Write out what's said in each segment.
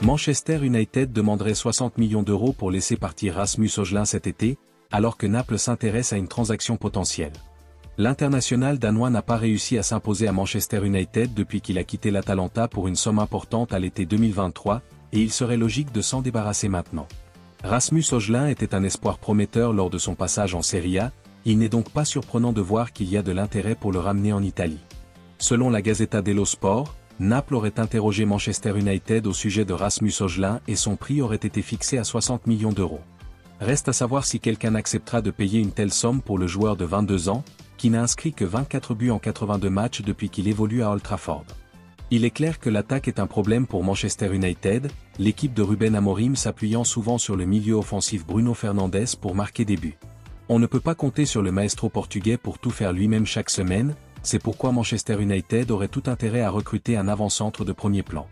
Manchester United demanderait 60 millions d'euros pour laisser partir Rasmus Højlund cet été, alors que Naples s'intéresse à une transaction potentielle. L'international danois n'a pas réussi à s'imposer à Manchester United depuis qu'il a quitté l'Atalanta pour une somme importante à l'été 2023, et il serait logique de s'en débarrasser maintenant. Rasmus Højlund était un espoir prometteur lors de son passage en Serie A, il n'est donc pas surprenant de voir qu'il y a de l'intérêt pour le ramener en Italie. Selon la Gazzetta dello Sport, Naples aurait interrogé Manchester United au sujet de Rasmus Højlund et son prix aurait été fixé à 60 millions d'euros. Reste à savoir si quelqu'un acceptera de payer une telle somme pour le joueur de 22 ans, qui n'a inscrit que 24 buts en 82 matchs depuis qu'il évolue à Old Trafford. Il est clair que l'attaque est un problème pour Manchester United, l'équipe de Ruben Amorim s'appuyant souvent sur le milieu offensif Bruno Fernandes pour marquer des buts. On ne peut pas compter sur le maestro portugais pour tout faire lui-même chaque semaine, c'est pourquoi Manchester United aurait tout intérêt à recruter un avant-centre de premier plan.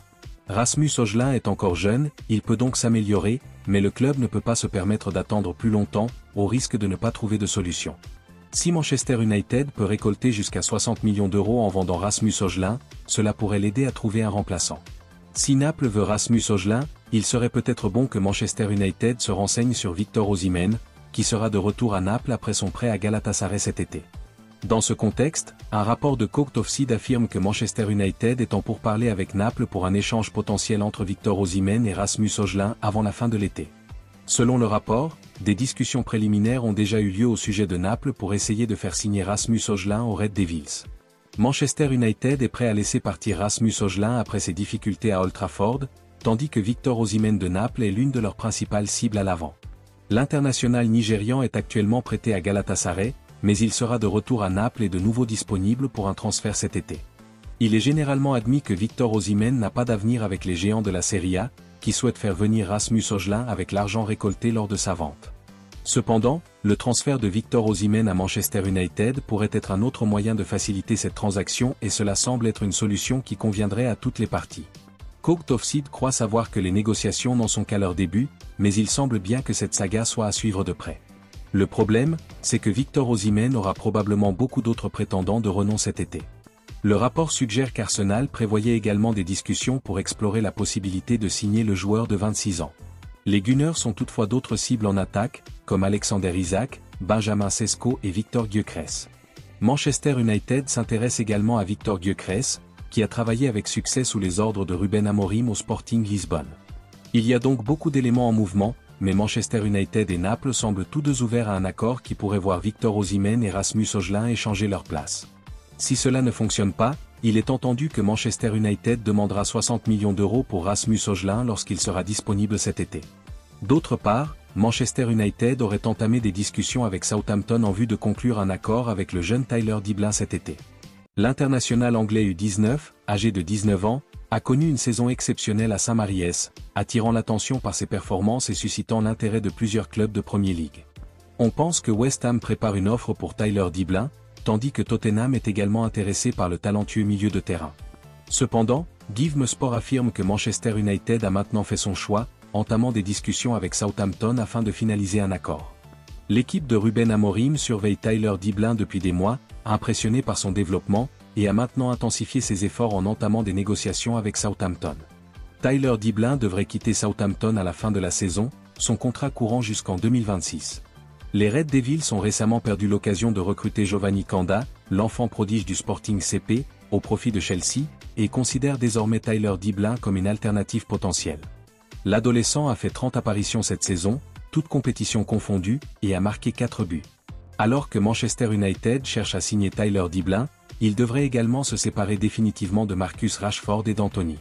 Rasmus Højlund est encore jeune, il peut donc s'améliorer, mais le club ne peut pas se permettre d'attendre plus longtemps, au risque de ne pas trouver de solution. Si Manchester United peut récolter jusqu'à 60 millions d'euros en vendant Rasmus Højlund, cela pourrait l'aider à trouver un remplaçant. Si Naples veut Rasmus Højlund, il serait peut-être bon que Manchester United se renseigne sur Victor Osimhen, qui sera de retour à Naples après son prêt à Galatasaray cet été. Dans ce contexte, un rapport de Court Offside affirme que Manchester United est en pourparlers avec Naples pour un échange potentiel entre Victor Osimhen et Rasmus Højlund avant la fin de l'été. Selon le rapport, des discussions préliminaires ont déjà eu lieu au sujet de Naples pour essayer de faire signer Rasmus Højlund aux Red Devils. Manchester United est prêt à laisser partir Rasmus Højlund après ses difficultés à Old Trafford, tandis que Victor Osimhen de Naples est l'une de leurs principales cibles à l'avant. L'international nigérian est actuellement prêté à Galatasaray, mais il sera de retour à Naples et de nouveau disponible pour un transfert cet été. Il est généralement admis que Victor Osimhen n'a pas d'avenir avec les géants de la Serie A, qui souhaitent faire venir Rasmus Højlund avec l'argent récolté lors de sa vente. Cependant, le transfert de Victor Osimhen à Manchester United pourrait être un autre moyen de faciliter cette transaction et cela semble être une solution qui conviendrait à toutes les parties. Court Offside croit savoir que les négociations n'en sont qu'à leur début, mais il semble bien que cette saga soit à suivre de près. Le problème, c'est que Victor Osimhen aura probablement beaucoup d'autres prétendants de renom cet été. Le rapport suggère qu'Arsenal prévoyait également des discussions pour explorer la possibilité de signer le joueur de 26 ans. Les Gunners ont toutefois d'autres cibles en attaque, comme Alexander Isak, Benjamin Sesko et Victor Gyökeres. Manchester United s'intéresse également à Victor Gyökeres, qui a travaillé avec succès sous les ordres de Ruben Amorim au Sporting Lisbonne. Il y a donc beaucoup d'éléments en mouvement, mais Manchester United et Naples semblent tous deux ouverts à un accord qui pourrait voir Victor Osimhen et Rasmus Højlund échanger leur place. Si cela ne fonctionne pas, il est entendu que Manchester United demandera 60 millions d'euros pour Rasmus Højlund lorsqu'il sera disponible cet été. D'autre part, Manchester United aurait entamé des discussions avec Southampton en vue de conclure un accord avec le jeune Tyler Diblin cet été. L'international anglais U19, âgé de 19 ans, a connu une saison exceptionnelle à Saint-Mariès, attirant l'attention par ses performances et suscitant l'intérêt de plusieurs clubs de Premier League. On pense que West Ham prépare une offre pour Tyler Diblin, tandis que Tottenham est également intéressé par le talentueux milieu de terrain. Cependant, Give Sport affirme que Manchester United a maintenant fait son choix, entamant des discussions avec Southampton afin de finaliser un accord. L'équipe de Ruben Amorim surveille Tyler Diblin depuis des mois, impressionné par son développement, et a maintenant intensifié ses efforts en entamant des négociations avec Southampton. Tyler Diblin devrait quitter Southampton à la fin de la saison, son contrat courant jusqu'en 2026. Les Red Devils ont récemment perdu l'occasion de recruter Giovanni Kanda, l'enfant prodige du Sporting CP, au profit de Chelsea, et considèrent désormais Tyler Diblin comme une alternative potentielle. L'adolescent a fait 30 apparitions cette saison, toutes compétitions confondues, et a marqué 4 buts. Alors que Manchester United cherche à signer Tyler Diblin, il devrait également se séparer définitivement de Marcus Rashford et d'Anthony.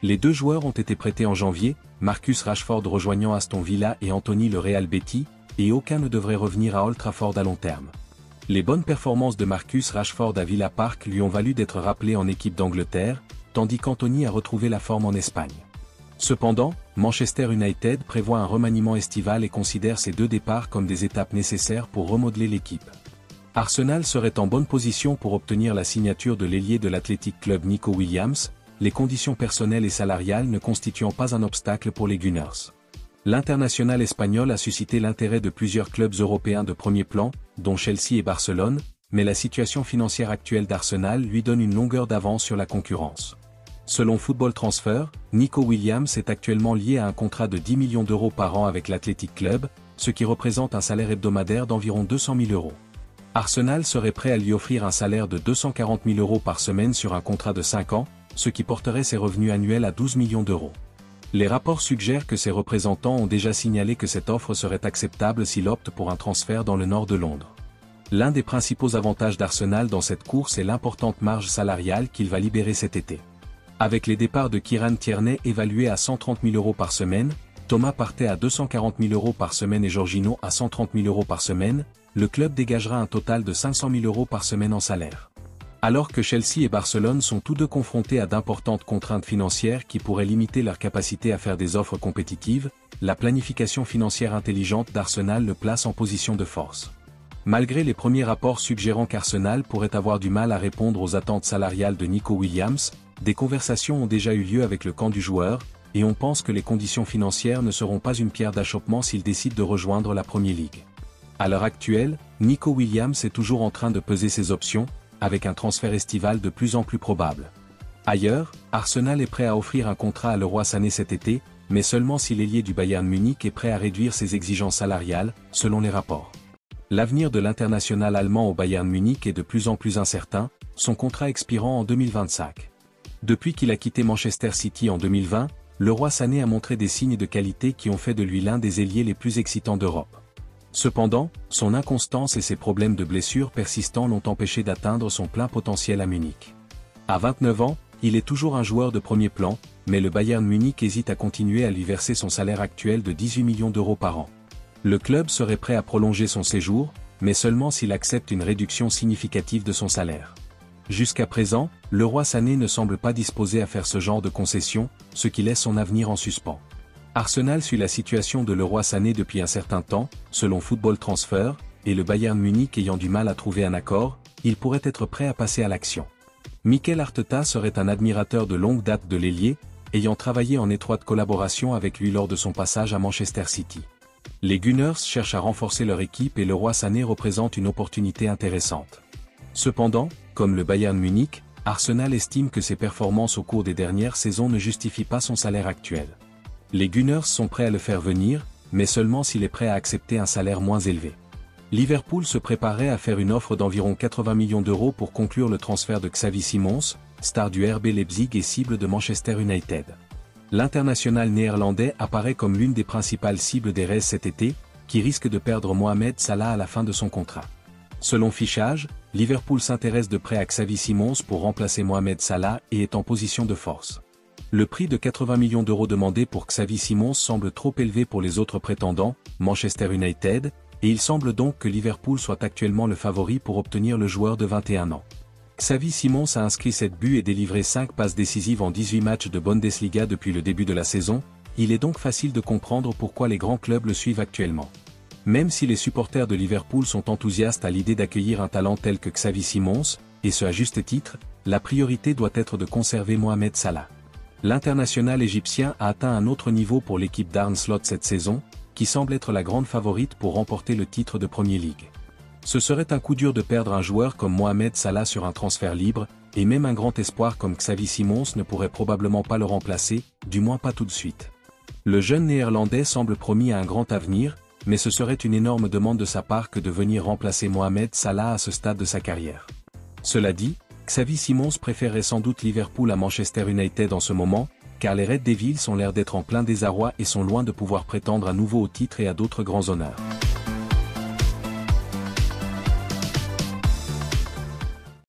Les deux joueurs ont été prêtés en janvier, Marcus Rashford rejoignant Aston Villa et Anthony le Real Betis, et aucun ne devrait revenir à Old Trafford à long terme. Les bonnes performances de Marcus Rashford à Villa Park lui ont valu d'être rappelé en équipe d'Angleterre, tandis qu'Anthony a retrouvé la forme en Espagne. Cependant, Manchester United prévoit un remaniement estival et considère ces deux départs comme des étapes nécessaires pour remodeler l'équipe. Arsenal serait en bonne position pour obtenir la signature de l'ailier de l'Athletic Club Nico Williams, les conditions personnelles et salariales ne constituant pas un obstacle pour les Gunners. L'international espagnol a suscité l'intérêt de plusieurs clubs européens de premier plan, dont Chelsea et Barcelone, mais la situation financière actuelle d'Arsenal lui donne une longueur d'avance sur la concurrence. Selon Football Transfer, Nico Williams est actuellement lié à un contrat de 10 millions d'euros par an avec l'Athletic Club, ce qui représente un salaire hebdomadaire d'environ 200 000 euros. Arsenal serait prêt à lui offrir un salaire de 240 000 euros par semaine sur un contrat de 5 ans, ce qui porterait ses revenus annuels à 12 millions d'euros. Les rapports suggèrent que ses représentants ont déjà signalé que cette offre serait acceptable s'il opte pour un transfert dans le nord de Londres. L'un des principaux avantages d'Arsenal dans cette course est l'importante marge salariale qu'il va libérer cet été. Avec les départs de Kieran Tierney évalués à 130 000 euros par semaine, Thomas Partey à 240 000 euros par semaine et Jorginho à 130 000 euros par semaine, le club dégagera un total de 500 000 euros par semaine en salaire. Alors que Chelsea et Barcelone sont tous deux confrontés à d'importantes contraintes financières qui pourraient limiter leur capacité à faire des offres compétitives, la planification financière intelligente d'Arsenal le place en position de force. Malgré les premiers rapports suggérant qu'Arsenal pourrait avoir du mal à répondre aux attentes salariales de Nico Williams, des conversations ont déjà eu lieu avec le camp du joueur, et on pense que les conditions financières ne seront pas une pierre d'achoppement s'il décide de rejoindre la Premier League. À l'heure actuelle, Nico Williams est toujours en train de peser ses options, avec un transfert estival de plus en plus probable. Ailleurs, Arsenal est prêt à offrir un contrat à Leroy Sané cet été, mais seulement si l'ailier du Bayern Munich est prêt à réduire ses exigences salariales, selon les rapports. L'avenir de l'international allemand au Bayern Munich est de plus en plus incertain, son contrat expirant en 2025. Depuis qu'il a quitté Manchester City en 2020, Leroy Sané a montré des signes de qualité qui ont fait de lui l'un des ailiers les plus excitants d'Europe. Cependant, son inconstance et ses problèmes de blessures persistants l'ont empêché d'atteindre son plein potentiel à Munich. À 29 ans, il est toujours un joueur de premier plan, mais le Bayern Munich hésite à continuer à lui verser son salaire actuel de 18 millions d'euros par an. Le club serait prêt à prolonger son séjour, mais seulement s'il accepte une réduction significative de son salaire. Jusqu'à présent, Leroy Sané ne semble pas disposé à faire ce genre de concession, ce qui laisse son avenir en suspens. Arsenal suit la situation de Leroy Sané depuis un certain temps, selon Football Transfer, et le Bayern Munich ayant du mal à trouver un accord, il pourrait être prêt à passer à l'action. Mikel Arteta serait un admirateur de longue date de l'ailier, ayant travaillé en étroite collaboration avec lui lors de son passage à Manchester City. Les Gunners cherchent à renforcer leur équipe et Leroy Sané représente une opportunité intéressante. Cependant, comme le Bayern Munich, Arsenal estime que ses performances au cours des dernières saisons ne justifient pas son salaire actuel. Les Gunners sont prêts à le faire venir, mais seulement s'il est prêt à accepter un salaire moins élevé. Liverpool se préparait à faire une offre d'environ 80 millions d'euros pour conclure le transfert de Xavi Simons, star du RB Leipzig et cible de Manchester United. L'international néerlandais apparaît comme l'une des principales cibles des Reds cet été, qui risque de perdre Mohamed Salah à la fin de son contrat. Selon Fichage, Liverpool s'intéresse de près à Xavi Simons pour remplacer Mohamed Salah et est en position de force. Le prix de 80 millions d'euros demandé pour Xavi Simons semble trop élevé pour les autres prétendants, Manchester United, et il semble donc que Liverpool soit actuellement le favori pour obtenir le joueur de 21 ans. Xavi Simons a inscrit 7 buts et délivré 5 passes décisives en 18 matchs de Bundesliga depuis le début de la saison, il est donc facile de comprendre pourquoi les grands clubs le suivent actuellement. Même si les supporters de Liverpool sont enthousiastes à l'idée d'accueillir un talent tel que Xavi Simons, et ce à juste titre, la priorité doit être de conserver Mohamed Salah. L'international égyptien a atteint un autre niveau pour l'équipe d'Arne Slot cette saison, qui semble être la grande favorite pour remporter le titre de Premier League. Ce serait un coup dur de perdre un joueur comme Mohamed Salah sur un transfert libre, et même un grand espoir comme Xavi Simons ne pourrait probablement pas le remplacer, du moins pas tout de suite. Le jeune néerlandais semble promis à un grand avenir, mais ce serait une énorme demande de sa part que de venir remplacer Mohamed Salah à ce stade de sa carrière. Cela dit, Xavi Simons préférerait sans doute Liverpool à Manchester United en ce moment, car les Red Devils ont l'air d'être en plein désarroi et sont loin de pouvoir prétendre à nouveau au titre et à d'autres grands honneurs.